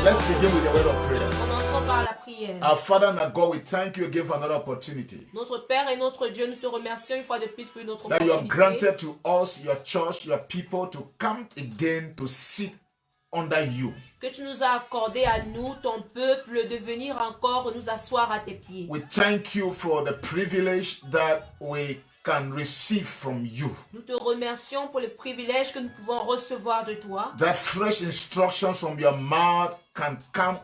Let's begin with the word of prayer. Commençons par la prière. Our Father and our God, we thank you again for another opportunity Notre Père et notre Dieu, nous te remercions une fois de plus pour notre that you have opportunité. granted to us, your church, your people, to come again to sit under you. Que tu nous as accordé à nous, ton peuple, de venir encore nous asseoir à tes pieds. We thank you for the privilege that we can receive from you. Nous te remercions pour le privilège que nous pouvons recevoir de toi. That fresh instruction from your mouth can come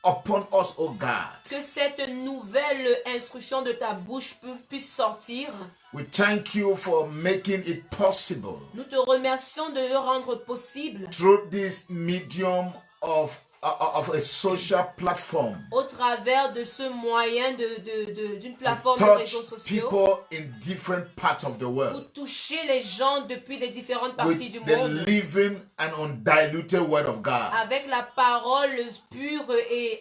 upon us, O God. Que cette nouvelle instruction de ta bouche puisse sortir. We thank you for making it possible Nous te remercions de le rendre possible through this medium of a social platform au travers de ce moyen d'une to plateforme de touch réseaux sociaux people in different parts of the pour world toucher les gens depuis les différentes parties with du the monde living and undiluted word of God. avec la parole pure et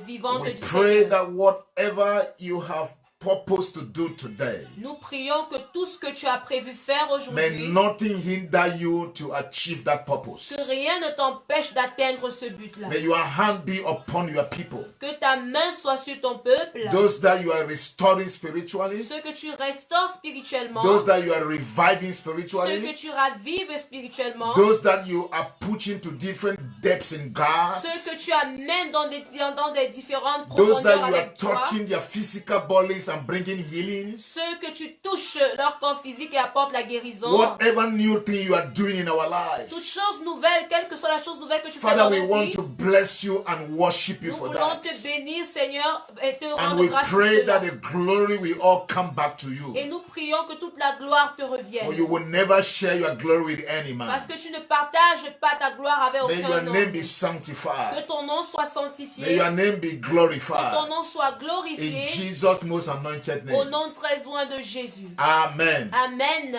vivante We du pray Seigneur. that whatever you have purpose to do today, Nous prions que tout ce que tu as prévu faire may aujourd'hui, nothing hinder you to achieve that purpose. que rien ne t'empêche d'atteindre ce but-là. May your hand be upon your people. Que ta main soit sur ton peuple, Those that you are restoring spiritually, ceux que tu restaures spirituellement, those that you are reviving ceux que spiritually, tu ravives spirituellement, those that you are pushing to different depths in God, ceux que tu amènes dans des différentes those that profondeurs you are avec toi, touching their physical bodies and bringing healing, ceux que tu touches leur corps physique et apportes la guérison. whatever new thing you are doing in our Toute lives. chose nouvelle, quelle que soit la chose nouvelle que tu fais Father, dans we nos want vies, to bless you and worship you nous for voulons that. te bénir, Seigneur, et te And rendre we grâce pour pray cela. that the glory will all come back to you. Et nous prions que toute la gloire te For revienne. you will never share your glory with any Parce man. que tu ne partages pas ta gloire avec May your aucun name homme. be Que sanctified. ton nom soit May sanctifié. your name be Que ton glorified. nom soit In glorifié. Jesus' most anointed Au name. nom très loin de Jésus. Amen. Amen. The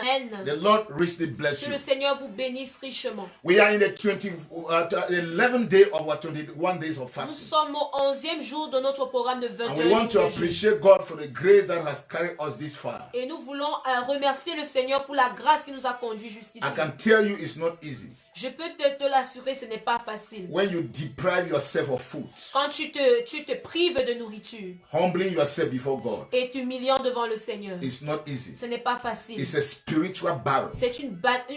Amen. Lord richly bless Que you. le Seigneur vous bénisse richement. We are in the 11th day of our 21 days of Nous fasting. sommes au 11e jour de notre programme de And 21 we want to jours de jeûne. appreciate God for the grace that has carried us this far. Et nous voulons remercier le Seigneur pour la grâce qui nous a conduits jusqu'ici. I can tell you it's not easy. Je peux te l'assurer, ce n'est pas facile. When you deprive yourself of food, Quand tu te prives de nourriture humbling yourself before God, et t'humiliant devant le Seigneur, it's not easy. ce n'est pas facile. It's a spiritual battle. C'est une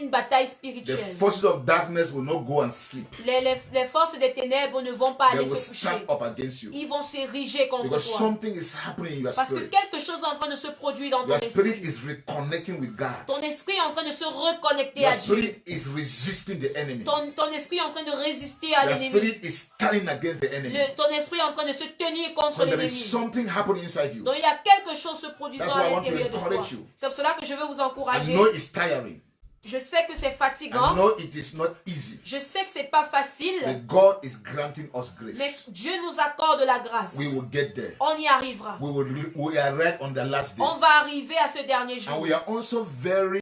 bataille The spirituelle. forces of darkness will not go and sleep. Les forces des ténèbres ne vont pas They aller will se stand coucher. up against you. Ils vont s'ériger contre Because toi. something is happening in your Parce que spirit. quelque chose est en train de se produire dans ton Your spirit esprit. is reconnecting with God. Ton esprit est en train de se reconnecter Your à Dieu. spirit is resisting the enemy. Ton esprit est en train de résister à Your l'ennemi. spirit is standing against the enemy. Ton esprit est en train de se tenir contre So there is l'ennemi. something happening inside you. Donc il y a quelque chose se produisant That's why I à want to l'intérieur de toi. encourage you. C'est pour cela que je veux vous I encourager. know it's tiring. Je sais que c'est I fatigant. know it is not easy. Je sais que c'est pas facile. But God is granting us Mais grace. Dieu nous accorde la grâce. We will get there. On y arrivera. We are right on the last day. On va arriver à ce dernier jour. And we are also very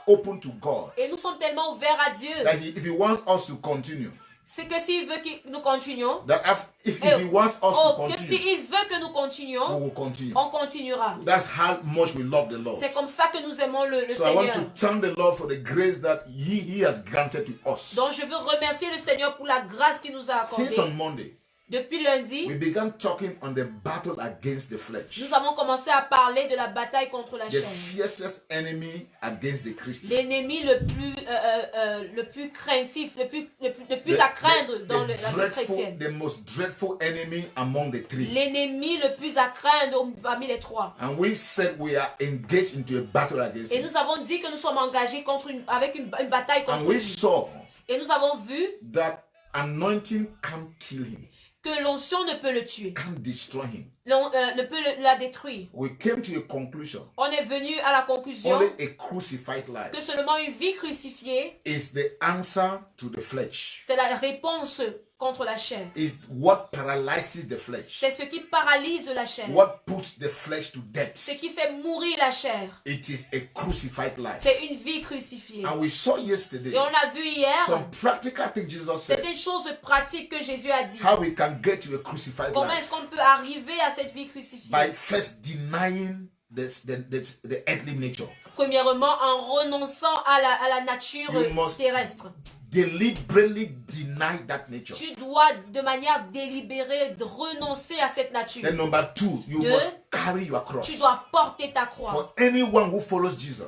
open to God. Et nous sommes tellement ouverts à Dieu. That if He wants us to continue, C'est que s'il veut que nous continuions, that if He wants us to que continue, s'il veut que nous we continuions, will continue. on continuera. That's how much we love the Lord. C'est comme ça que nous aimons le So I want Seigneur. to thank the Lord for the grace that He has granted to us. Donc je veux remercier le Seigneur pour la grâce qu'il nous a accordée. Since on Monday, Depuis lundi, we began talking on the battle against the flesh. nous avons commencé à parler de la bataille contre la The chair. fiercest enemy against the Christian. L'ennemi le plus craintif, le plus à craindre dans la vie chrétienne. The most dreadful enemy among the three. L'ennemi le plus à craindre parmi les trois. And we said we are engaged into a battle against Et him. nous avons dit que nous sommes engagés avec une bataille contre And we lui. saw Et nous avons vu that anointing can't kill him, que l'onction ne peut le tuer, can't destroy him. ne peut la détruire. We came to a conclusion. On est venu à la conclusion Only a crucified life que seulement une vie crucifiée, is the answer to the flesh. c'est la réponse contre la chair. Is what paralyzes the flesh. C'est ce qui paralyse la chair. What puts the flesh to death. Ce qui fait mourir la chair. It is a crucified life. C'est une vie crucifiée. And we saw yesterday Et on a vu hier, some practical things Jesus said. c'est une chose pratique que Jésus a dit. How we can get to a crucified Comment life. est-ce qu'on peut arriver à cette vie crucifiée? By first denying the earthly nature. Premièrement, en renonçant à la nature You must terrestre. deliberately deny that nature. Tu dois de manière délibérée renoncer à cette nature. Then number 2, you Deux, must carry your cross. Tu dois porter ta croix. For anyone who follows Jesus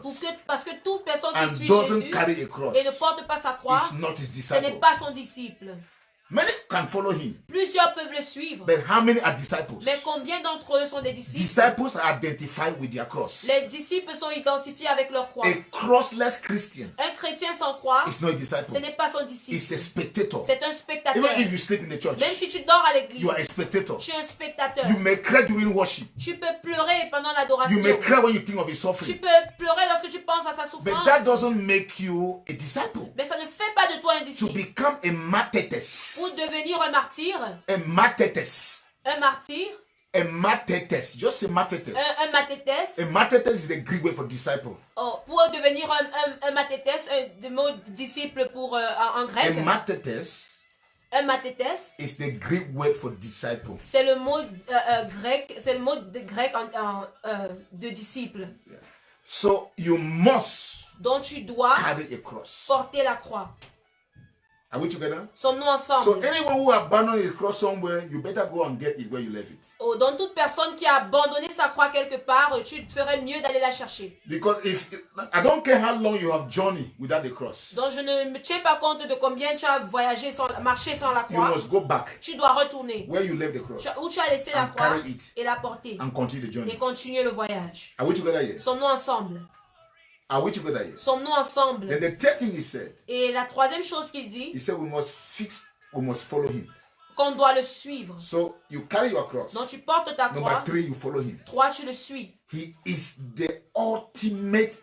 Parce que toute personne qui and suit doesn't Jésus carry a cross et ne porte pas sa croix, is not his ce disciple. n'est pas son disciple. Many can follow him, Plusieurs peuvent le suivre. but how many are disciples? Mais combien d'entre eux sont des disciples? Disciples are identified with their cross. Les disciples sont identifiés avec leur croix. A crossless Christian Un chrétien sans croix, is not a ce disciple. n'est pas son disciple. It's a spectator. C'est un spectateur. Even if you sleep in the church, Même si tu dors à l'église, you are a spectator. tu es un spectateur. You may cry during worship. Tu peux pleurer pendant l'adoration. You may cry when you think of his Tu suffering. peux pleurer lorsque tu penses à sa But souffrance. that doesn't make you a disciple. Mais ça ne fait pas de toi un To disciple. become a martyrs. Pour devenir un martyr, A martyrs. un martyr, A martyrs. Just say martyrs. un mathétès. A martyrs is the Greek word for disciple. Oh, pour devenir un mathétès, le mot disciple pour, en A grec. martyrs Un mathétès, is the Greek word for disciple. c'est le mot grec, c'est le mot grec de disciple. So you must Donc tu dois carry a cross. porter la croix. Are we together? Sommes-nous So ensemble? anyone who abandons his cross somewhere, you better go and get it where you left it. Oh, donc toute personne qui a abandonné sa croix quelque part, tu ferais mieux d'aller la chercher. Because if I don't care how long you have journeyed without the cross, Donc je ne me tiens pas compte de combien tu as voyagé, marché sans la you croix. must go back Tu dois retourner where you left the cross où tu as laissé la and croix carry it et la porter and continue the et journey. continuer le voyage. Are we together here? Sommes-nous ensemble? Are we together here? Sommes-nous ensemble? Then the third thing he said Et la troisième chose qu'il dit, we must follow him. qu'on doit le suivre. So you carry your cross. Donc tu portes ta Number croix. 3, you follow him. 3, tu le suis. He is the ultimate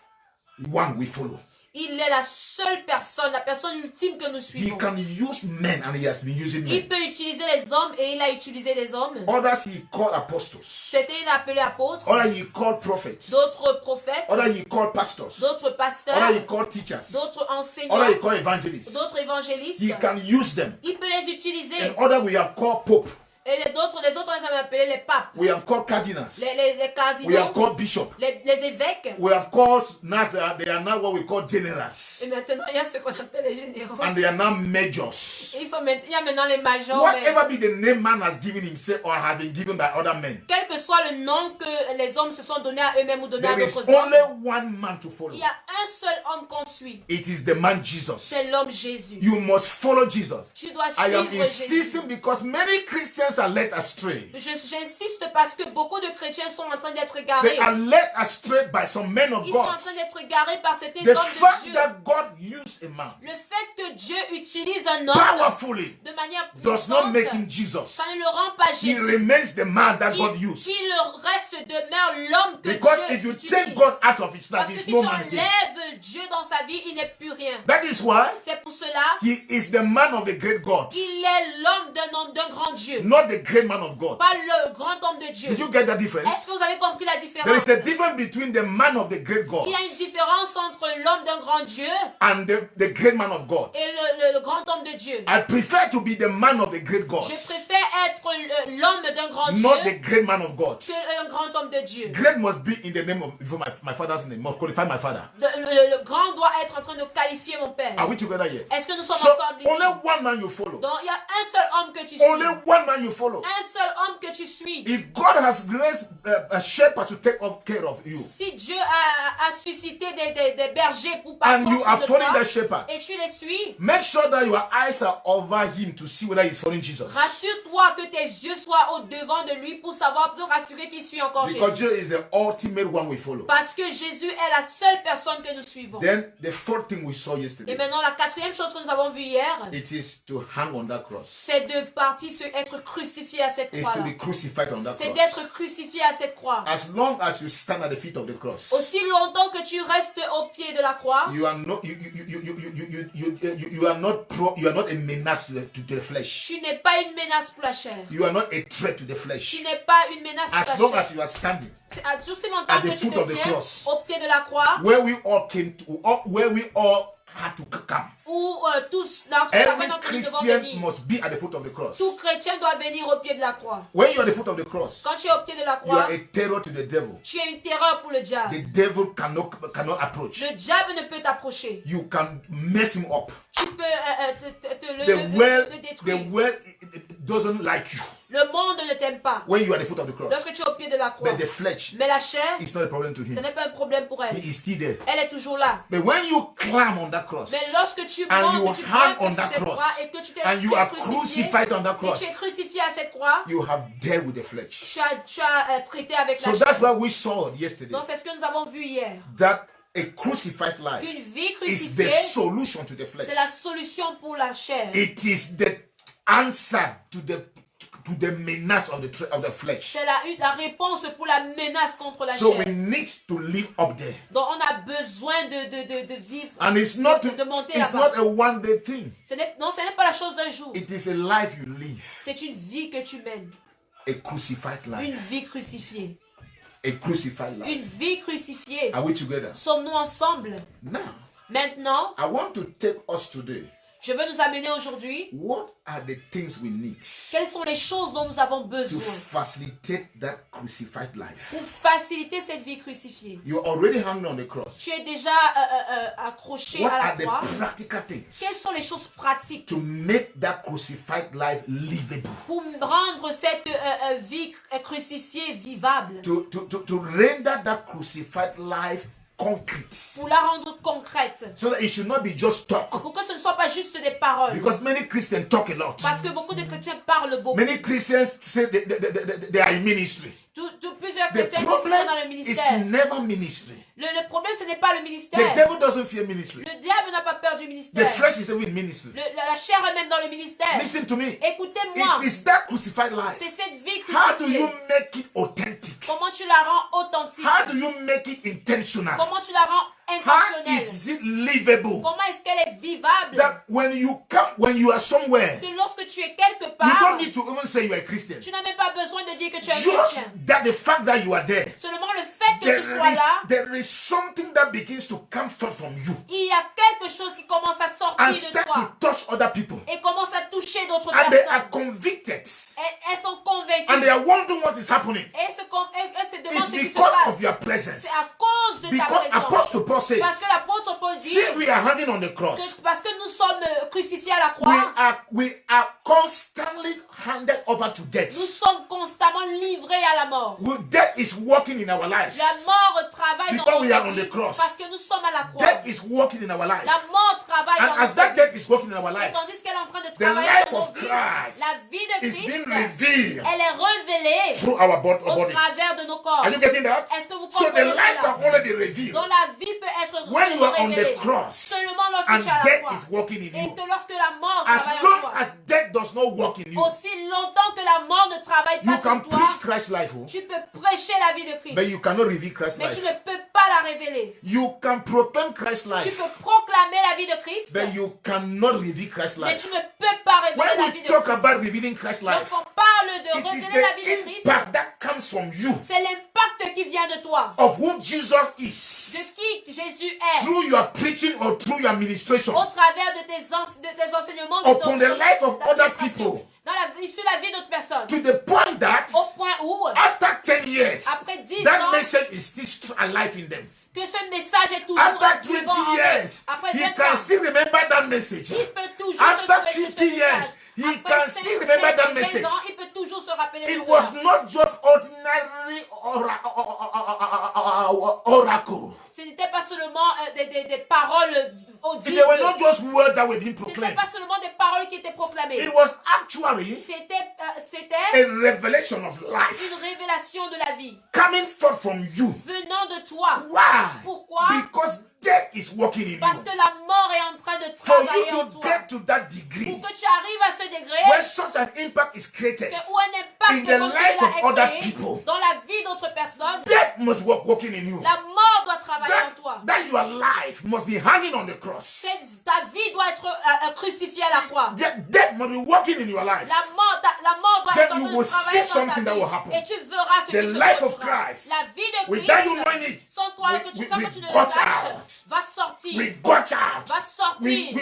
one we follow. Il est la seule personne, la personne ultime que nous He suivons. can use men and he has been using Il men. peut utiliser les hommes et il a utilisé les hommes. Others he called apostles. C'était il a appelé apôtres, Others he called prophets. d'autres prophètes, Others he called pastors. d'autres Others pasteurs, he called teachers. d'autres Others enseignants, he called evangelists. d'autres évangélistes. He can use them. Il peut les utiliser. And others we have called pope. Et les autres, les ont appelé les papes, We have called cardinals. les We have cardinaux, called bishops. les évêques. We have called, now they are now what we call Et generals. maintenant, il y a ce qu'on appelle les généraux. And they are now majors. Il y a maintenant les majors. Whatever be the name man has given himself or have been given by other men, Quel que soit le nom que les hommes se sont donnés à eux-mêmes ou donnés à there is d'autres hommes, only one man to follow. il y a un seul homme qu'on suit. It is the man Jesus. C'est l'homme Jésus. You must follow Jesus. Tu dois I am suivre Jésus. insisting because many Christians are led astray. J'insiste parce que beaucoup de chrétiens sont en train d'être They garés. are led astray by some men of Ils sont en God. train d'être garés par certains The hommes de fact Dieu. that God used a man Le fait que Dieu utilise un homme powerfully de manière does not puissante, make him Jesus. ça ne le rend pas He Jésus. remains the man that God used. Il reste demeure l'homme que Because Dieu if you utilise. take God out of his life, Parce que he's si no tu man again. enlèves Dieu dans sa vie, il n'est plus rien. That is why C'est pour cela he is the man of the great God, qu'il est l'homme d'un grand Dieu. not the great man of God. Pas le grand homme de Dieu. Did you get the Est-ce difference? que vous avez compris la There différence? is a difference between the man of the great God Il y a une différence entre l'homme d'un grand Dieu and the great man of God. et le grand homme de Dieu. I prefer to be the man of the great God, Je préfère être l'homme d'un grand Dieu not the great man of God. que un grand homme de Dieu. Great must be in the name of my father's name, must qualify my father. Le grand doit être en train de qualifier mon père. Are we together here? Est-ce que nous sommes So ensemble ici? only one man you follow. Donc il y a un seul homme que tu suis. Only one man you follow. Un seul homme que tu suis. If God has raised a shepherd to take care of you, Si Dieu a suscité des bergers pour and parler you are de following toi, that shepherd, et tu les suis, make sure that your eyes are over him to see whether he's following Jesus. rassure-toi que tes yeux soient au devant de lui pour savoir, pour rassurer qu'il suit encore Because Jésus. Jesus is the ultimate one we follow. Parce que Jésus est la seule personne que nous suivons. Then the fourth thing we saw Et yesterday, maintenant, la quatrième chose que nous avons vue hier, it is to hang on that cross. c'est de partir être crucifié à cette It's to croix-là. be crucified on that C'est cross. d'être crucifié à cette croix. As long as you stand at the feet of the cross, Aussi longtemps que tu restes au pied de la croix, you are not you are not a menace to the flesh. tu n'es pas une menace pour la chair. You are not a threat to the flesh. Tu n'es pas une menace pour As long la as chair. you are standing Aussi longtemps at que the tu foot of te the tiens cross, au pied de la croix, where we all came to, where we all had to come. où tous d'entre Every nous devons Christian venir. must be at the foot of the cross. Tout chrétien doit venir au pied de la croix. When you are at the foot of the cross, Quand tu es au pied de la you are croix, a terror to the devil. tu es une terreur pour le diable. The devil cannot approach. Le diable ne peut t'approcher. You can mess him up. Tu peux The détruire. world it doesn't like you Le monde ne t'aime pas. when you are at the foot of the cross. Lorsque tu es au pied de la croix. But the flesh Mais la chair, is not a problem to ce him. n'est pas un problème pour elle. He is still there. Elle est toujours là. But when you climb on that cross Mais lorsque tu and you montes, tu hang grimpes on sur that cette cross croix et que tu t'es and you are crucifié, crucified on that et cross, tu es crucifié à cette croix, you have dealt with the flesh. tu as traité avec So la that's chair. what we saw yesterday. Donc c'est ce que nous avons vu hier. That a crucified life Qu'une vie is the crucifiée, solution to the flesh. c'est la solution pour la chair. It is the answer to the menace of the flesh. C'est la réponse pour la menace contre la So chair. we need to live up there. Donc on a besoin de vivre, And it's not de monter it's là-bas. not a one-day thing. Non, ce n'est pas la chose d'un jour. It is a life you live. C'est une vie que tu mènes. A crucified Une life. vie crucifiée. A crucified life. Une vie crucifiée. Are we together? Sommes-nous ensemble? Now, Maintenant, I want to take us today. je veux nous amener aujourd'hui. What are the things we need Quelles sont les choses dont nous avons to besoin facilitate that crucified life? pour faciliter cette vie crucifiée? You're already hanging on the cross. Tu es déjà accroché What à la are the croix. practical things Quelles sont les choses pratiques to make that crucified life livable? pour rendre cette vie crucifiée vivable? To render that crucified life concrete. Pour la rendre concrète. So that it should not be just talk. Pour que ce ne soit pas juste des paroles. Because many Christians talk a lot. Parce que beaucoup de chrétiens parlent beaucoup. Many Christians say they are in ministry. Plusieurs The chrétiens qui sont problem dans le is ministère. never ministry. Le problème, ce n'est pas le The ministère. devil doesn't fear ministry. Le diable n'a pas peur du The ministère. flesh is even ministry. La chair est même dans le ministère. Listen to me. Écoutez-moi. It is that crucified life. C'est cette vie How do you crucifiée. make it authentic? Comment tu la rends authentique? How do you make it intentional? Comment tu la rends How intentionnelle? is it livable? Comment est-ce qu'elle est vivable? That when you are somewhere, Que lorsque tu es quelque you part, don't need to even say you are a Christian. tu n'as même pas besoin de dire que tu es un Just chrétien. that the fact that you are there, Seulement le fait que tu sois là, there is something that begins to come forth from you il y a quelque chose qui commence à sortir and de start toi to touch other people. et commence à toucher d'autres And they are personnes. convicted. Elles sont convaincues. And they are wondering what is happening. Elles se It's demandent ce qui se because of passe. your presence. C'est à cause de ta Because présence. Apostle Paul says, Parce que l'apôtre Paul dit see, we are hanging on the cross. que parce que nous sommes crucifiés à la croix, We are constantly handed over to death. nous sommes constamment livrés à la mort. Death is working in our lives. La mort travaille dans Because we are notre on the vie cross. parce que nous sommes à la croix. Death is working in our lives. La mort travaille And dans as notre that vie. death is working in our Et lives, tandis qu'elle est en train de the travailler life dans of nos vies, Christ la vie de is being Christ, revealed elle est révélée through our au bodies. travers de nos corps. Are you getting that? Est-ce que vous So the comprenez life cela? can only be revealed Dont la vie peut être when you are on révélée the cross seulement lorsque and tu es à la death croix. is working in Et you. que lorsque la mort As travaille en long toi. as death does not work in you, Aussi longtemps que la mort ne travaille you pas can sur toi, preach Christ's life, tu peux prêcher la vie de Christ. but you cannot reveal Christ's Mais life. tu ne peux pas la révéler. You can proclaim Christ's Tu life, peux proclamer la vie de Christ, but you cannot reveal Christ's mais life. tu ne peux pas révéler When la we vie de talk Christ. about revealing Christ's life, Lorsqu'on parle de it is révéler la vie de the Christ, impact that comes from you, c'est l'impact qui vient de toi, of who Jesus de is, qui Jésus est, through your preaching or through your ministration, au travers de tes enseignements, upon the life of other people, sur la vie d'autres personnes. to the point that Au point où, after 10 years, après 10 that ans, message is still alive in them. que ce message est toujours After vivant en 20 eux. years, Après he 20 can ans, still remember that message. il peut toujours se After souvenir de 50 ce years, message. he Après can 5, still remember that 15 message. ans, il peut toujours se rappeler de It cela. was not just ordinary oracle. Ce n'était pas seulement des paroles audibles. They were not just words that were being Ce n'était proclaimed. pas seulement des paroles qui étaient proclamées. It was actually C'était a revelation of une life révélation de la vie coming forth from you. venant de toi. Why? Pourquoi? Because death is working in Parce you. que la mort est en train de For travailler you en to toi. get to that degree Pour que tu arrives à ce degré where such an impact is created, où un impact in the comme lives celui-là of est other créé people, dans la vie d'autres personnes, death must working in you. la mort doit travailler en toi. That your life must be hanging on the cross. Ta Ta vie doit être crucifiée à la croix. Death must be working in your life. La mort doit Then être en you train de will travailler see dans ta something that vie. will happen. Et tu verras ce The qui se life of produira. Christ, La vie de without you Christ, knowing it, sans toi, que tu, tant que tu ne le got saches, out. va sortir. We got out. Va sortir.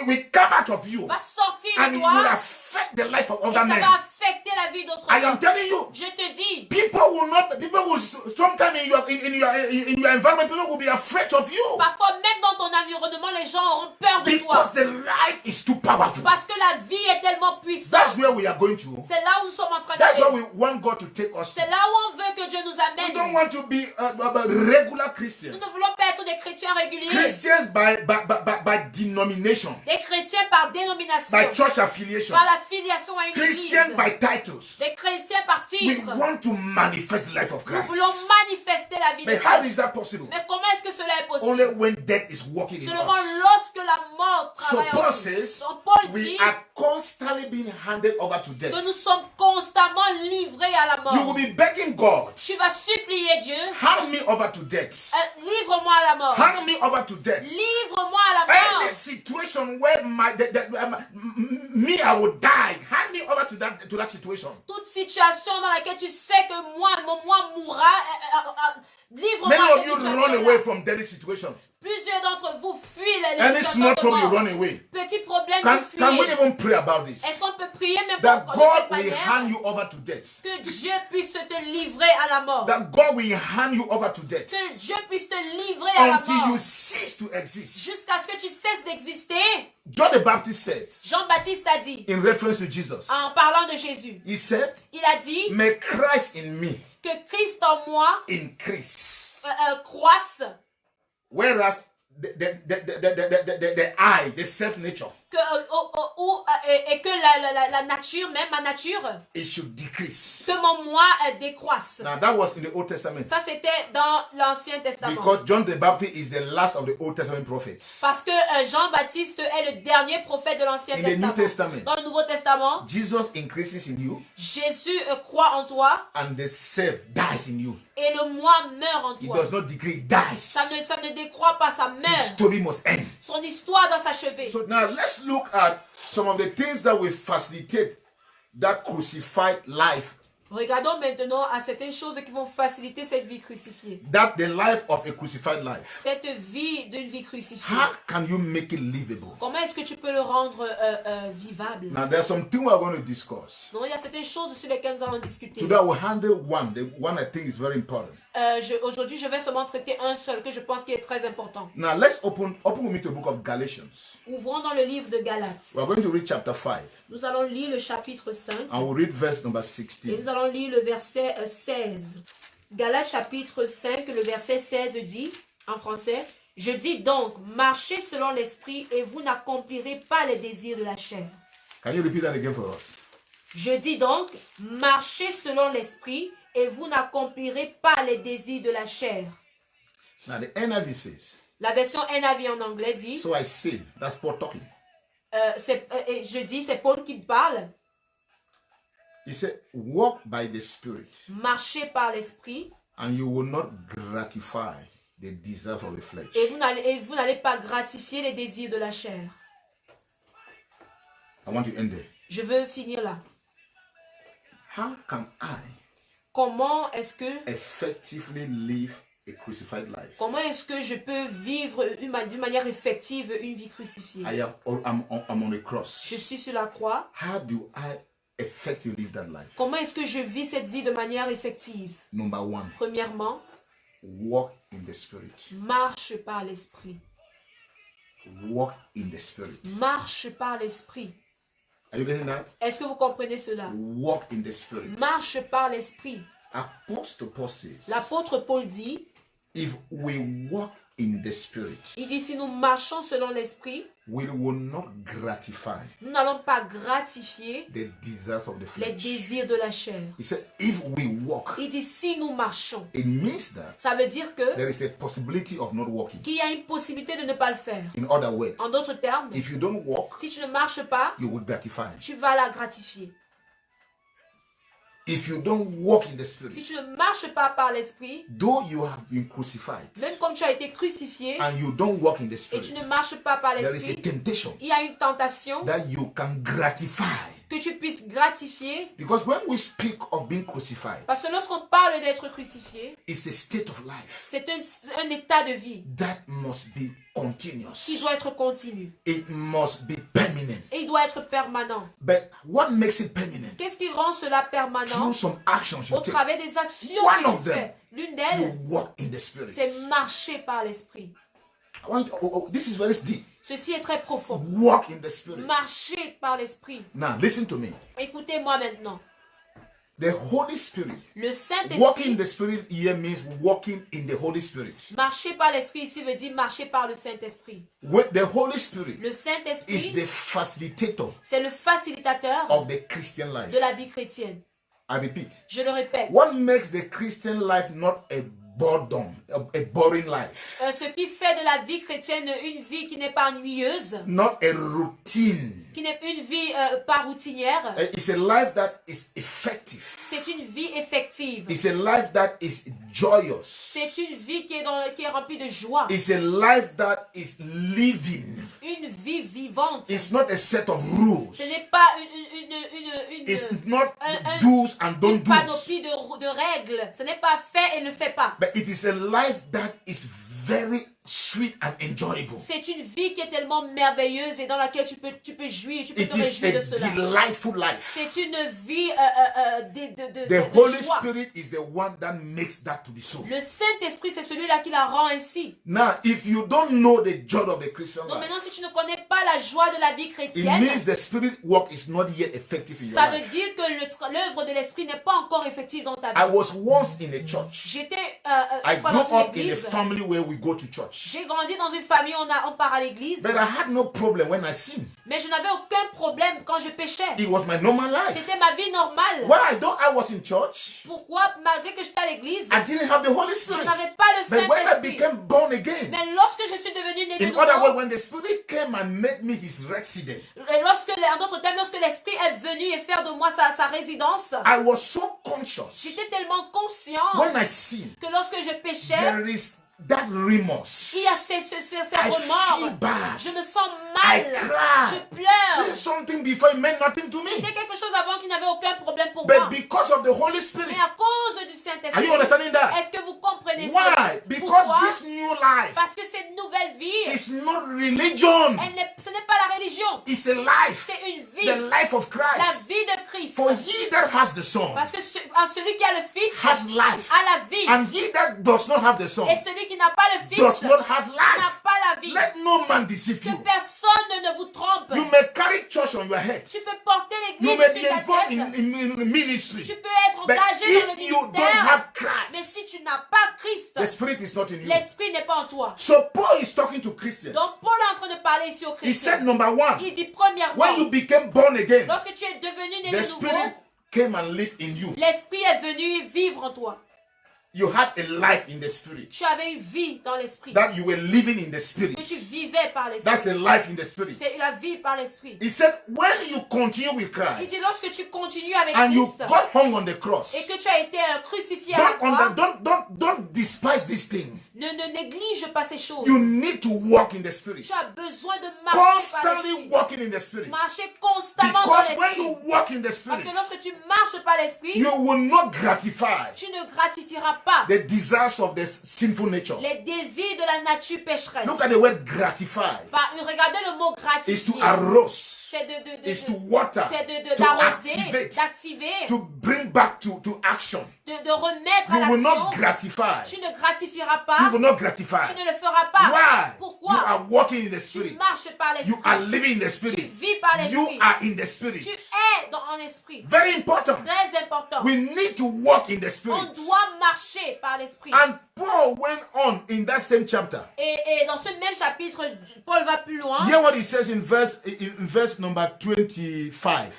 We come out of you. Va sortir And de it toi. will affect the life of Et other ça men. va affecter la vie d'autres I am hommes. telling you, Je te dis, people will sometimes in your environment, people will be afraid of you. parfois même dans ton environnement, les gens auront peur de Because toi. the life is too powerful. Parce que la vie est tellement puissante. That's where we are going to. C'est là où nous sommes en train That's where d'aller. we want God to take us to. C'est là où on veut que Dieu nous We don't amène. want to be regular Nous Christians. ne voulons pas être des chrétiens réguliers. Christians by denomination, Des chrétiens par dénomination. by church affiliation. Par la filiation à une Christians église. by titles. Des chrétiens par We titre. want to manifest the life of Nous Christ. voulons manifester la vie de But how Christ. is that possible? Mais comment est-ce que cela est possible? Only when death is working in Seulement us. lorsque la mort So travaille en Paul nous. says, Donc Paul we dit are constantly being handed over to death. que nous sommes constamment livrés à la You will mort. be begging God, Tu vas supplier Dieu, hand me over to death. livre-moi à la mort. Hand me over to death. Livre-moi à la Any mort. situation where me, I will die, hand me over to that situation. Toute situation dans laquelle tu sais que moi mourra, livre-moi Many à of cette you run situation-là. away from deadly situation. Plusieurs d'entre vous fuient les Any situations small de trouble, you mort. run away. Petit problème, Can tu we fuis. even pray about this? Est-ce qu'on peut prier même That de God cette will manière? hand you over to death. Que Dieu puisse te livrer à la mort. That God will hand you over to death Que Dieu puisse te livrer à la until mort. you cease to exist. Jusqu'à ce que tu cesses d'exister. John the Baptist said, Jean-Baptiste a dit, in reference to Jesus, en parlant de Jésus, he said, il a dit may Christ in me que Christ en moi increase. croisse, Whereas the I, the self-nature, et que la nature, même ma nature, it should decrease. que mon moi décroisse. Now that was in the Old Testament. Ça, c'était dans l'Ancien Testament. Because John the Baptist is the last of the Old Testament prophets. Parce que Jean-Baptiste est le dernier prophète de l'Ancien In the New Testament. Testament, Dans le Nouveau Testament, Jesus increases in you Jésus croit en toi and the self dies in you. et le moi meurt en It toi. does not decrease, it dies. Ça ne décroît pas, ça His meurt. story must end. Son histoire doit s'achever. So now let's look at some of the things that will facilitate that crucified life, Regardons maintenant à certaines choses qui vont faciliter cette vie crucifiée. that the life of a crucified life. Cette vie d'une vie crucifiée. How can you make it livable? Comment est-ce que tu peux le rendre vivable? Now there's some things we're going to discuss. Donc il y a certaines choses sur lesquelles nous allons discuter. Today I will handle one. The one I think is very important. Aujourd'hui, je vais seulement traiter un seul que je pense qui est très important. Now let's open with me to the book of Galatians. Ouvrons dans le livre de Galates. We're going to read chapter 5 Nous allons lire le chapitre 5 and we'll read verse number et 16. nous allons lire le verset 16. Galates chapitre 5, le verset 16 dit en français: Je dis donc, marchez selon l'esprit et vous n'accomplirez pas les désirs de la chair. Can you repeat that again for us? Je dis donc, marchez selon l'esprit et vous n'accomplirez pas les désirs de la chair. Now the NIV says, La version NIV en anglais dit, so I say, that's Paul talking. je dis, c'est Paul qui parle, He said, walk by the Spirit marchez par l'esprit and you will not gratify the desires of the flesh. et vous n'allez pas gratifier les désirs de la chair. I want to end there. Je veux finir là. How can I Comment est-ce que effectively live a crucified life? je peux vivre d'une manière effective une vie crucifiée? I'm on a cross. Je suis sur la croix. How do I effectively live that life? Comment est-ce que je vis cette vie de manière effective? Number one, Premièrement, walk in the Spirit. marche par l'esprit. Walk in the Spirit. Marche par l'esprit. Are you getting that? Est-ce que vous comprenez cela? Walk in the Spirit. Marche par l'esprit. Apostle Paul says, L'apôtre Paul dit, if we walk in the Spirit, il dit, si nous marchons selon l'esprit, we will not gratify nous n'allons pas gratifier the desires of the les flesh. désirs de la chair. He said, if we walk, Il dit, si nous marchons, it means that ça veut dire que there is a possibility of not walking. qu'il y a une possibilité de ne pas le faire. In other words, En d'autres termes, if you don't walk, si tu ne marches pas, you will gratify. tu vas la gratifier. if you don't walk in the si Spirit, tu ne marches pas par l'esprit, though you have been crucified même comme tu as été crucifié and you don't walk in the et Spirit, tu ne marches pas par there is a l'esprit, temptation il y a une tentation that you can gratify. que tu puisses gratifier. Because when we speak of being crucified, Parce que lorsqu'on parle d'être crucifié, it's a state of life c'est un état de vie that must be qui continuous. doit être continu It must be permanent. et il doit être permanent. But what makes it permanent? Qu'est-ce qui rend cela permanent? Through some actions you Au take. travers des actions One que of tu them, fais. L'une You d'elles, walk in the Spirit. c'est marcher par l'esprit. This is very deep. Ceci est très profond. Walk in the Spirit. Marcher par l'esprit. Now, listen to me. Écoutez-moi maintenant. The Holy Spirit. Le Walking in Saint-Esprit, the Spirit here means walking in the Holy Spirit. marcher par l'esprit ici veut dire marcher par le Saint-Esprit. The Holy Spirit Le is Saint-Esprit, the facilitator c'est le facilitateur of the Christian life. de la vie chrétienne. I repeat. Je le répète. What makes the Christian life not a boredom, a boring life, Ce qui fait de la vie chrétienne une vie qui n'est pas ennuyeuse, not a routine? qui n'est une vie pas routinière, It's a life that is effective. c'est une vie effective. It's a life that is joyous. C'est une vie qui est remplie de joie. It's a life that is living. Une vie vivante. It's not a set of rules. Ce n'est pas It's not un- do's and don't une do's. panoplie de règles. Ce n'est pas fait et ne fait pas. But it is a life that is very sweet and enjoyable. C'est une vie qui est tellement merveilleuse et dans laquelle tu peux jouir, tu peux It te is réjouir de a cela. delightful life. C'est une vie de The Holy joie. Spirit is the one that makes that to be so. Le Saint-Esprit, c'est celui-là qui la rend ainsi. Now, if you don't know the joy of the Christian Donc life, maintenant, si tu ne connais pas la joie de la vie it chrétienne, means the spirit work is not yet effective in your ça veut life. dire que l'œuvre de l'Esprit n'est pas encore effective dans ta I vie. was once in a church. J'étais I une fois grew dans une up in a église. family where we go to church. J'ai grandi dans une famille, on part à l'église. But I had no problem when I sin. Mais je n'avais aucun problème quand je péchais. It was my normal life. C'était ma vie normale. Why? Though I was in church, Pourquoi, malgré que j'étais à l'église, I didn't have the Holy je Spirit. n'avais pas le But when I Saint-Esprit. became born again, Mais lorsque je suis devenue né de in other words, nouveau, when the Spirit came and made me his resident, en d'autres termes, lorsque l'Esprit est venu et faire de moi sa résidence, I was so conscious j'étais tellement conscient when I sin. que lorsque je péchais, There is that remorse. il y a ces I remords. feel bad. Je me sens I mal. cry. Je pleure. There's something before it meant nothing to me. C'était quelque chose avant qui n'avait aucun problème pour But moi. because of the Holy Spirit, Mais à cause du are you Saint-Esprit, understanding that? est-ce que vous comprenez Why? ça? Because Pourquoi? this new life Parce que cette nouvelle vie, is not religion. ce n'est pas la religion. It's a life. C'est une The vie. life of La Christ. vie de Christ. For he that has the Son Parce que celui qui a le Fils has life. a la vie. And he that does not have the Son Et celui qui n'a pas le Fils does not have n'a life. pas la vie. Let no man deceive Que you. personne ne vous trompe. You may carry church on your head. Tu peux porter You l'église may sur be ta involved tête. in ministry. Tu peux être But engagé dans le if you don't ministère. have Mais Christ, si tu n'as pas Christ, the Spirit is not in you. l'Esprit n'est pas en toi. So Paul is talking to Christians. Donc Paul est en train de parler ici aux He said, chrétiens. number one, Il dit when you premièrement, became born again, lorsque tu es devenu né the de Spirit nouveau, came and lived in you. l'Esprit est venu vivre en toi. You had a life in the Spirit. Tu avais une vie dans l'Esprit. That you were living in the Spirit. Que tu vivais par l'Esprit. That's a life in the Spirit. C'est la vie par l'Esprit. He said, when you continue with Il dit Christ lorsque tu continues avec and you Christ got hung on the cross, et que tu as été crucifié à la croix, don't despise this thing. ne néglige pas ces choses. You need to walk in the Spirit. Tu as besoin de marcher par Constantly l'Esprit. walking in the Spirit. Marcher constamment dans Because when l'Esprit. you walk in the Parce Spirit, que lorsque tu marches par l'Esprit, you will not gratify tu ne gratifieras pas the desires of the sinful nature. les désirs de la nature pécheresse. Look at the word gratify. Regardez le mot It's to gratifier. arouse. C'est Is to water. c'est To d'arroser, activate. d'activer, To bring back to action. de remettre à You will not l'action. gratify. Tu ne gratifieras You pas. will not gratify. Tu ne le feras pas. Why? Pourquoi? You are walking in the Tu Spirit. marches par You l'Esprit. are living in the Spirit. vis par l'Esprit. You are in the Spirit. Tu es en esprit. Very important. Très important. We need to walk in the On Spirit. doit marcher par l'Esprit. And Paul went on in that same chapter. Et dans ce même chapitre, Paul va plus loin. Hear what he says in verse number 25.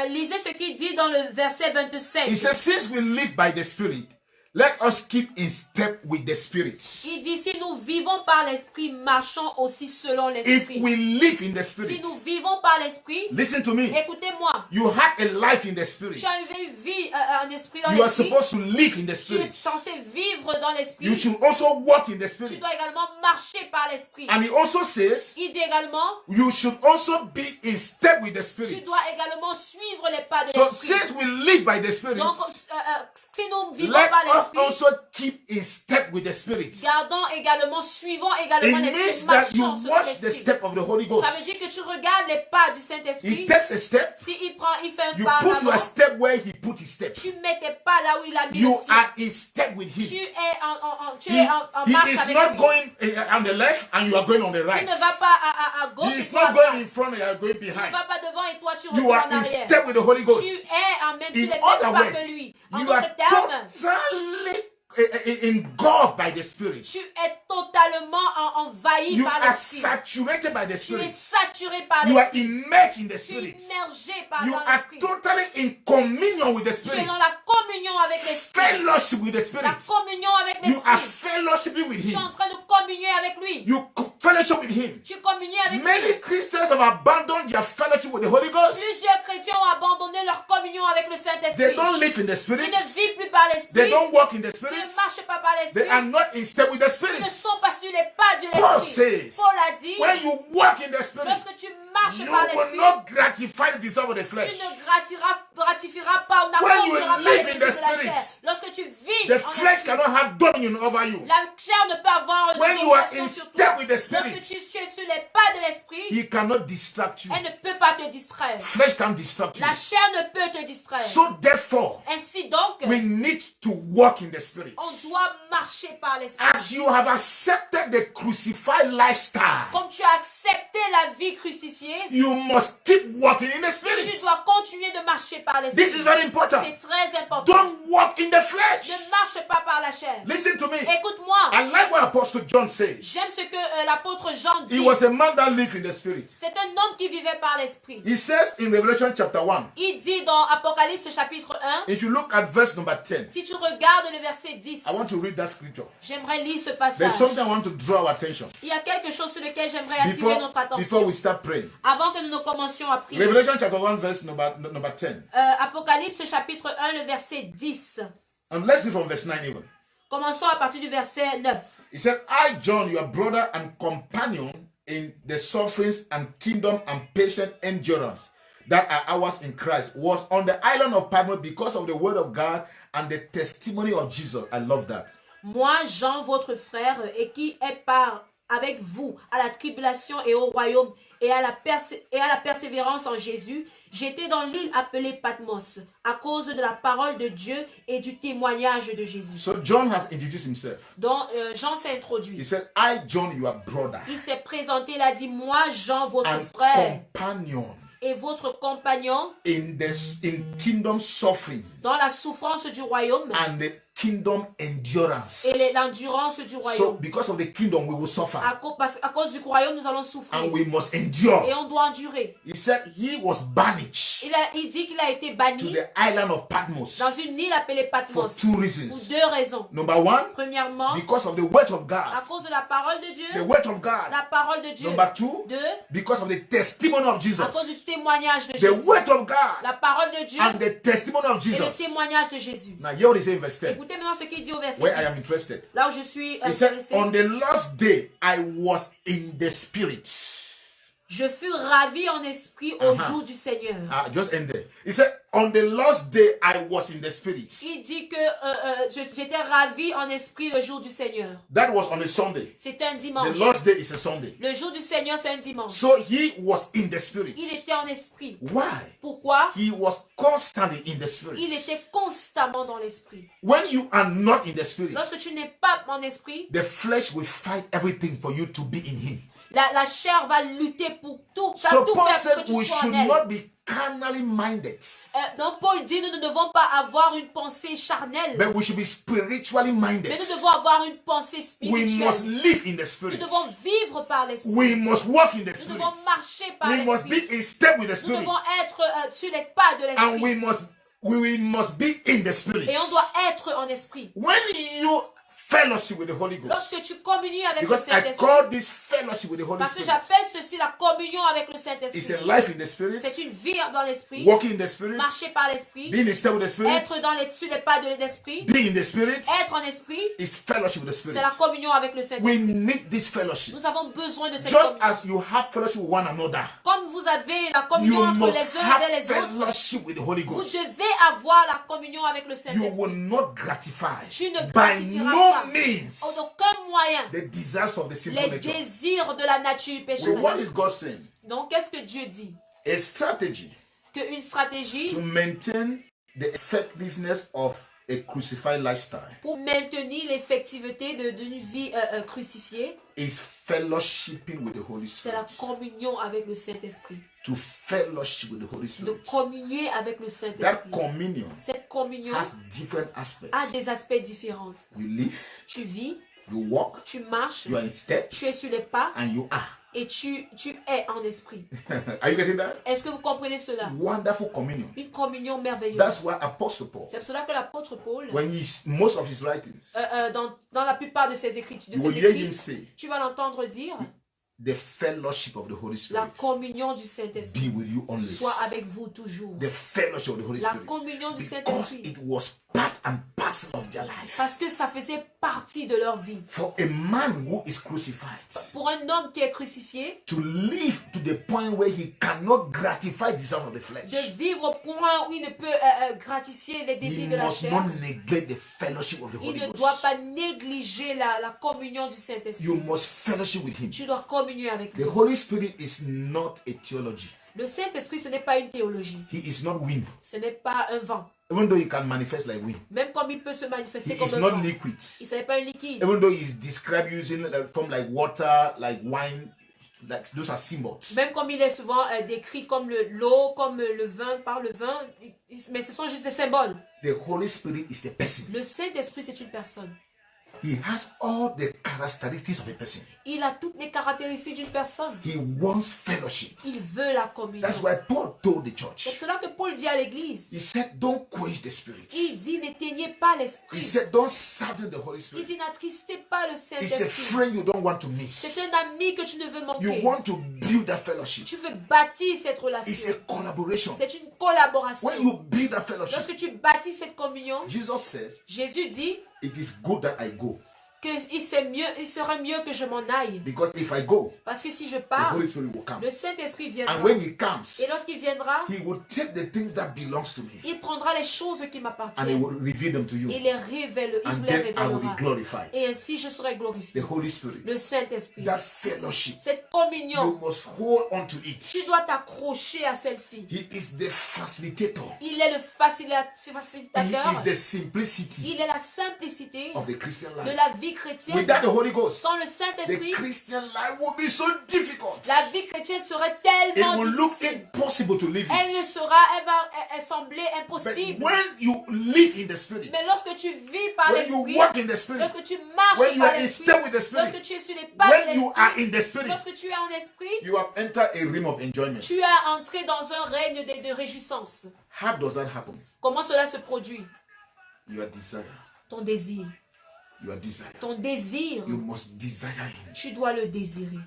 Lisez ce qu'il dit dans le verset 27. He says, since we live by the Spirit, let us keep in step with the Spirit. Il dit, si nous vivons par l'esprit, marchons aussi selon If l'esprit. we live in the Si Spirit, nous vivons par l'esprit, listen to me. écoutez-moi, You had a life in the Spirit. tu as une vie, un esprit dans You are l'esprit. supposed to live in the Tu es Spirit. censé vivre dans l'esprit. You should also walk in the Tu Spirit. dois également marcher par l'esprit. And he also says, Il dit également, you should also be in step with the tu Spirit. dois également suivre les pas de So l'esprit. since we live by the Spirit, Donc, si nous vivons let par us l'esprit, also keep in step with the Spirit. gardons également, suivons It également means l'esprit, that you marchons selon watch the l'esprit. step of the Holy Ça veut Ghost. dire que tu regardes les pas du He Saint-Esprit. takes a step, Si il fait un you pas en put avant, your step where he put his step. tu mets tes pas là où il a mis You le sien. are in step with Tu him. es en marche He is avec not lui. going on the left and you are going on the Tu right. ne vas pas à gauche He et is toi à not droite. going in front and you are going Tu ne behind. vas pas devant et toi tu You retournes are en in arrière. step with the Holy Tu Ghost. es en même sur les In mêmes other pas que words, lui. En you are d'autres termes, totally engulfed by the Spirit. tu es totalement envahi You par are l'esprit. saturated by the Tu es Spirit. saturé par You are l'esprit. immersed in the Tu es Spirit. immergé par You are l'esprit. totally in communion with the Tu es Spirit. dans la communion avec l'esprit. Fellowship with the La Spirit. communion avec You are l'esprit. fellowshipping with Tu es Him. en train de communier avec lui. You fellowship with Him. Tu communies avec Many lui. Christians have abandoned their fellowship with the Holy Ghost. Plusieurs chrétiens ont abandonné leur communion avec le They Saint-Esprit. don't live in the Ils Spirit. ne vivent plus par They l'esprit. don't walk in the Ils Spirit. ne marchent pas par They l'esprit. are not in step with the Ils Spirit. ne sont pas sur les pas de Paul l'esprit. says, Paul a dit, when you walk in the Spirit, lorsque tu marches you par will l'esprit, not gratify the desire of the tu flesh. ne gratifieras pas ou When you n'accompliras pas live les in the désirs de la Spirit, chair. Lorsque tu vis The en flesh esprit, cannot have dominion over you. la chair ne peut avoir une When you are domination in sur step toi. with the Spirit, Lorsque tu es sur les pas de l'esprit, He cannot distract you. elle ne peut pas te distraire. Flesh can't distract you. La chair ne peut te distraire. So therefore, Ainsi donc, we need to walk in the Spirit. on doit marcher par l'esprit. As you have accepted the crucified lifestyle, Comme tu as accepté la vie crucifiée, you must keep walking in the tu Spirit. dois continuer de marcher par This l'esprit. is very important. C'est très important. Don't walk in the flesh. Ne marche pas par la chair. Listen to me. Écoute-moi. I like what Apostle John says. J'aime ce que l'apôtre Jean He dit. was a man that lived in the Spirit. C'est un homme qui vivait par l'esprit. He says in Revelation chapter 1, Il dit dans Apocalypse chapitre 1, if you look at verse number 10, si tu regardes le verset 10, I want to read that scripture. j'aimerais lire ce There's passage. something I want to draw our attention Il y a quelque chose sur lequel j'aimerais attirer notre before attention we start praying. avant que nous ne commencions à prier. Revelation chapter 1, verse number 10. Apocalypse chapitre 1, le verset 10. And let's read from verse 9 even. Commençons à partir du verset 9. He said, I, John, your brother and companion in the sufferings and kingdom and patient endurance that are ours in Christ, was on the island of Patmos because of the word of God and the testimony of Jesus. I love that. Moi, Jean, votre frère, et qui est part avec vous à la tribulation et au royaume et à la persévérance en Jésus, j'étais dans l'île appelée Patmos à cause de la parole de Dieu et du témoignage de Jésus. So John has introduced himself. Donc, Jean s'est He introduit. said, I, John, your brother Il s'est présenté, il a dit, moi, Jean, votre and frère companion et votre compagnon in kingdom suffering dans la souffrance du royaume and the kingdom endurance. et l'endurance du So royaume. because of the kingdom, we will suffer À cause du royaume, nous allons souffrir and we must et endure. on doit endurer. He said he was banished Il dit qu'il a été to banni the island of Patmos dans une île appelée for Patmos two pour reasons. deux raisons. Number one, Premièrement, because of the word of à God. cause de la parole de Dieu. The word of God. La parole de Dieu. Number two, Deux, because of the testimony of à cause Jesus. du témoignage de The Jésus. word of God La parole de Dieu and the testimony of et le Jesus. témoignage de Jésus. Now hear what he says in verse 10, Écoutez maintenant ce qu'il dit au verset where I am 10. interested. Là où je suis He said, intéressé. on the last day I was in the spirit. Je fus ravi en esprit au jour du Seigneur. Just end there. He said, on the last day I was in the spirit. Il dit que j'étais ravi en esprit le jour du Seigneur. That was on a Sunday. C'était un The dimanche. last day is a Sunday. Le jour du Seigneur, c'est un dimanche. So he was in the spirit. Il était en esprit. Why? Pourquoi? He was constantly in the Il spirit. était constamment dans l'esprit. When you are not in the spirit, Lorsque tu n'es pas en esprit, the flesh will fight everything for you to be in him. la chair va lutter pour tout. Va So tout Paul faire says pour que we tu sois en should elle. not be carnally minded, Donc Paul dit, nous ne devons pas avoir une pensée charnelle, but we should be spiritually minded. mais nous devons avoir une pensée We must spirituelle. live in the Nous spirit. devons vivre par l'esprit. We must walk in the Nous spirit. devons marcher par We must l'esprit. be in step with the Nous spirit. devons être sur les pas de And l'esprit. we must be in the spirit. Et on doit être en esprit. When you fellowship with the Holy Ghost, Lorsque tu communies avec le because I Saint-Esprit, call this fellowship with the Holy parce que Spirit, j'appelle ceci la communion avec le it's a Saint-Esprit. life in the spirit, C'est une vie dans l'esprit, walking in the spirit, marcher par l'esprit, being in step with the spirit, être sur les pas de l'esprit, being in the spirit être en esprit, is fellowship with the c'est spirit. la communion avec le We Saint-Esprit. need this fellowship. Nous avons besoin de cette Just communion. as you have fellowship with one another, Comme vous avez la you communion entre must les uns have et les autres, fellowship with the Holy vous Ghost. devez avoir la communion avec le You Saint-Esprit. will not gratify Tu ne by gratifieras no pas, means d'aucun moyen, the desires of the sinful les nature. désirs de la nature So what pécheresse. is God saying? Donc, qu'est-ce que Dieu dit? A strategy Qu'une stratégie to maintain the effectiveness of a crucified lifestyle pour maintenir l'effectivité d'une vie crucifiée, is fellowshipping with the Holy c'est la Spirit. communion avec le Saint-Esprit. To fellowship with the Holy De Spirit. communier avec le That Saint-Esprit. communion Cette communion has different a aspects. des aspects différents. You live, Tu vis, you walk, tu marches, you are in step, tu es sur les pas and you are. et tu es en esprit. Are you getting that? Est-ce que vous comprenez cela? Wonderful communion. Une communion merveilleuse. That's why Apostle Paul, C'est pour cela que l'apôtre Paul, when most of his writings, dans la plupart de ses écrits, you will hear him say, tu vas l'entendre dire, the fellowship of the Holy la Spirit communion du Saint-Esprit be with you always. soit avec vous toujours. The fellowship of the Holy La Spirit. communion du Because Saint-Esprit. it was part and parcel of their life. Parce que ça faisait partie de leur vie. For a man who is crucified Pour un homme qui est crucifié, to live to the point where he cannot gratify the desires of the de flesh, vivre au point où il ne peut gratifier les he désirs de la must chair, not neglect the fellowship of the il Holy ne doit Ghost. pas négliger la communion du Saint-Esprit. You must fellowship with him. Tu dois communier avec The lui. Holy Spirit is not a theology. Le Saint-Esprit, ce n'est pas une théologie. He is not wind. Ce n'est pas un vent. Even though he can manifest like wind. Même comme il peut se manifester He comme is un not vent. liquid. Ce n'est pas un liquide. Even though he is described using a form like water, like wine, like those are symbols. Même comme il est souvent décrit comme l'eau, comme le vin, par le vin, mais ce sont juste des symboles. The Holy Spirit is the person. Le Saint-Esprit, c'est une personne. He has all the characteristics of a person. Il a toutes les caractéristiques d'une personne. He wants fellowship. Il veut la communion. That's why Paul told the C'est church. cela que Paul dit à l'église. He said, don't quench the Spirit. Il dit, n'éteignez pas He l'esprit. said, don't sadden the Holy Il Spirit. dit, n'attristez pas le It's a Saint-Esprit. friend you don't want to miss. C'est un ami que tu ne veux You manquer. want to build that fellowship. Tu veux bâtir cette It's relation. a collaboration. C'est une collaboration. When you build that fellowship, Lorsque tu bâtis cette communion, Jesus said, Jésus dit it is good that I go. qu'il serait mieux que je m'en aille. Because if I go, Parce que si je the pars, Holy Spirit will come. le Saint-Esprit viendra. And when he comes, Et lorsqu'il viendra, he will take the things that belongs to me il prendra les choses qui and he m'appartiennent. will reveal them to you. Il les révèle, il And vous les then I will révélera. be glorified. Et ainsi je serai The glorifié. Holy Spirit, Le Saint-Esprit. that fellowship, Cette you communion, must hold on to it. tu dois t'accrocher à celle-ci. He is the facilitator. Il est le He facilitateur. is the simplicity Il est la simplicité of the Christian de life. la vie chrétienne. Without the Holy Ghost, Sans le the Saint-Esprit, Christian life will be so difficult. la vie chrétienne serait It tellement will look difficile. impossible to live Elle ne it. sera, elle sembler But impossible. when you live in the Spirit, Mais lorsque tu vis par when you l'Esprit, walk in the Spirit, lorsque tu marches when you par are in l'Esprit, step with the lorsque Spirit, tu es sur les pas de when you l'Esprit, are in the Spirit, lorsque tu es en esprit, you have entered a realm of enjoyment. tu es entré dans un règne de réjouissance. How does that happen? Comment cela se produit? Your desire. Ton désir. Your desire. Ton désir, You must desire Him. tu dois le désirer.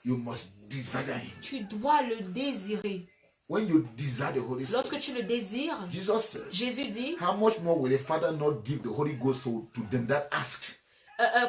You must desire Him. Tu dois le désirer. When you desire the Holy Spirit, Lorsque tu le désires, Jesus said, Jésus dit, how much more will the Father not give the Holy Ghost to them that ask?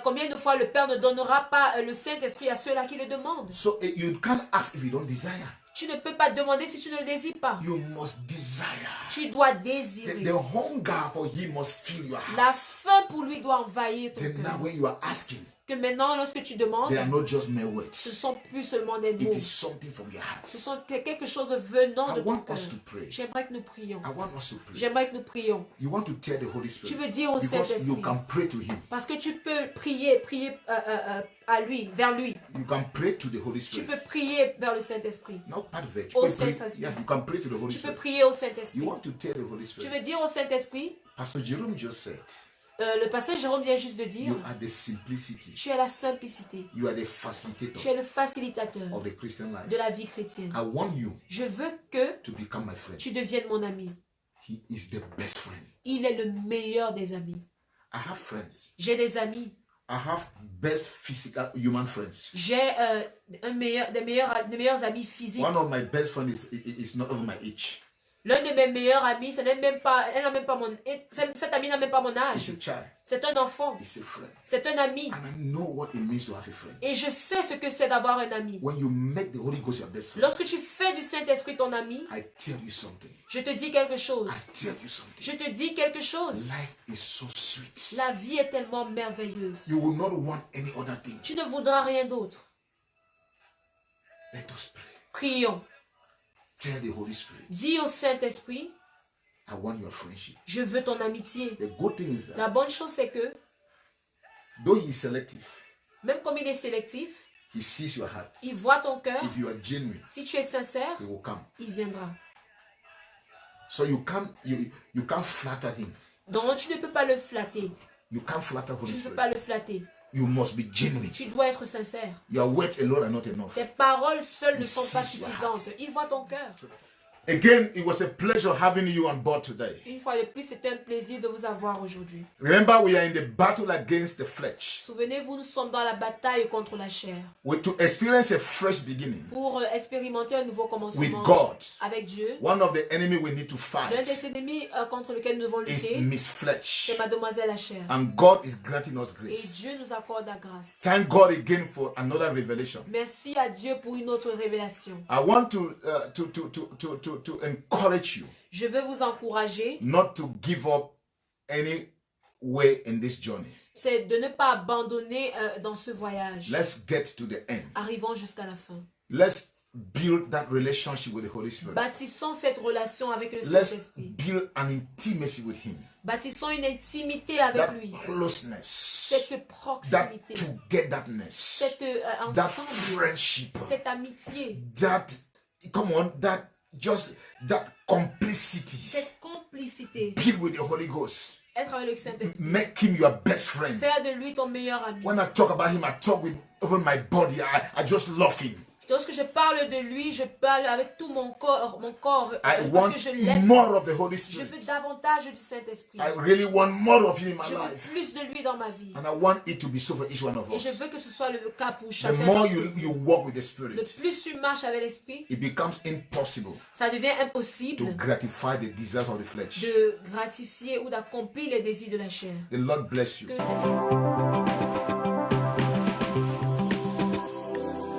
combien de fois le Père ne donnera pas le Saint-Esprit à ceux-là qui le demandent? So you can't ask if you don't desire. Tu ne peux pas demander si tu ne le désires pas. You must desire. Tu dois The désirer. hunger for Him must fill your heart. La faim pour lui doit envahir ton Then now cœur. when you are asking, Que maintenant, lorsque tu demandes, they are not just mere ce ne words. sont plus seulement des It mots. is something from your Ce heart. sont quelque chose venant I de ton want cœur. us to pray. J'aimerais que nous prions. I want us to pray. J'aimerais que nous prions. You want to tell the Holy Tu Spirit veux dire au because you Saint-Esprit. can pray to Him. Parce que tu peux prier à lui, vers lui. You can pray to the Holy Tu Spirit. peux prier vers le Saint-Esprit. Not part of it. Au You can pray- Saint-Esprit. Yeah, you can pray to the Holy Tu peux Spirit. prier au You Saint-Esprit. want to tell the Holy Tu Spirit. veux dire au Saint-Esprit, Pastor Jerome just said, le pasteur Jérôme vient juste de dire, you are the simplicity. tu es la simplicité. You are the Tu es facilitator le facilitateur of the Christian life. de la vie chrétienne. I want you Je veux que to become my friend. tu deviennes mon ami. He is the best friend. Il est le meilleur des amis. I have friends. J'ai des amis. I have best physical human friends. J'ai des meilleurs amis physiques. One of my best friends is not even my age. L'un de mes meilleurs amis, cette amie n'a même pas mon He's âge. a child. C'est un enfant. He's a friend. C'est un ami. And I know what it means to have a friend. Et je sais ce que c'est d'avoir un ami. When you make the Holy Ghost your best friend, Lorsque tu fais du Saint-Esprit ton ami, I tell you something. je te dis quelque chose. I tell you something. Je te dis quelque chose. Life is so sweet. La vie est tellement merveilleuse. You will not want any other thing. Tu ne voudras rien d'autre. Let us pray. Prions. Tell the Holy Spirit, Dis au Saint-Esprit, I want your friendship. je veux ton amitié. The good thing is that La bonne chose, c'est que, though he is selective, même comme il est sélectif, he sees your heart. il voit ton cœur. If you are genuine, Si tu es sincère, he will come. il viendra. So you can't flatter him. Donc, tu ne peux pas le flatter. You can't flatter Tu Holy ne peux Spirit. pas le flatter. You must be genuine. Tu dois être sincère. Your words alone are not enough. Tes paroles seules ne Il sont pas sees your suffisantes. Il voit ton cœur. Again, it was a pleasure having you on board today. Une fois de plus, c'était un plaisir de vous avoir aujourd'hui. Remember, we are in the battle against the flesh. Souvenez-vous, nous sommes dans la bataille contre la chair. To experience a fresh beginning Pour expérimenter un nouveau with commencement God, avec Dieu, one of the enemy we need to l'un fight des ennemis contre lequel nous devons is lutter, Miss Flesh. c'est mademoiselle la chair. And God is granting us Et grace. Dieu nous accorde la grâce. Thank God again for another revelation. Merci à Dieu pour une autre révélation. I want to encourage you Je veux vous encourager, not to give up any way in this journey. c'est de ne pas abandonner dans ce voyage. Let's get to the end. Arrivons jusqu'à la fin. Let's build that relationship with the Holy Spirit. Bâtissons cette relation avec le Let's Saint-Esprit. build an intimacy with Him. Bâtissons une intimité avec That lui. closeness, Cette that proximité, togetherness, cette that ensemble, friendship, cette amitié, that, come on, that complicity. cette complicité. Build with the Holy Ghost. Être avec le Saint-Esprit. Make Him your best friend. Faire de lui ton meilleur ami. When I talk about Him, I talk with even my body. I just love Him. Lorsque je parle de lui, je parle avec tout mon corps I parce want que je l'aime. more of the Holy Je Spirit. veux davantage du Saint-Esprit. I really want more of Him in my Je veux life. plus de lui dans ma vie. And I want it to be so for each one of Et je us. veux que ce soit le cas pour The chacun. more d'entre you nous. walk with the Le Spirit, plus tu marches avec l'Esprit, it becomes impossible ça devient to impossible gratify the desires of the flesh. de gratifier ou d'accomplir les désirs de la chair. The Lord bless you. Que le Seigneur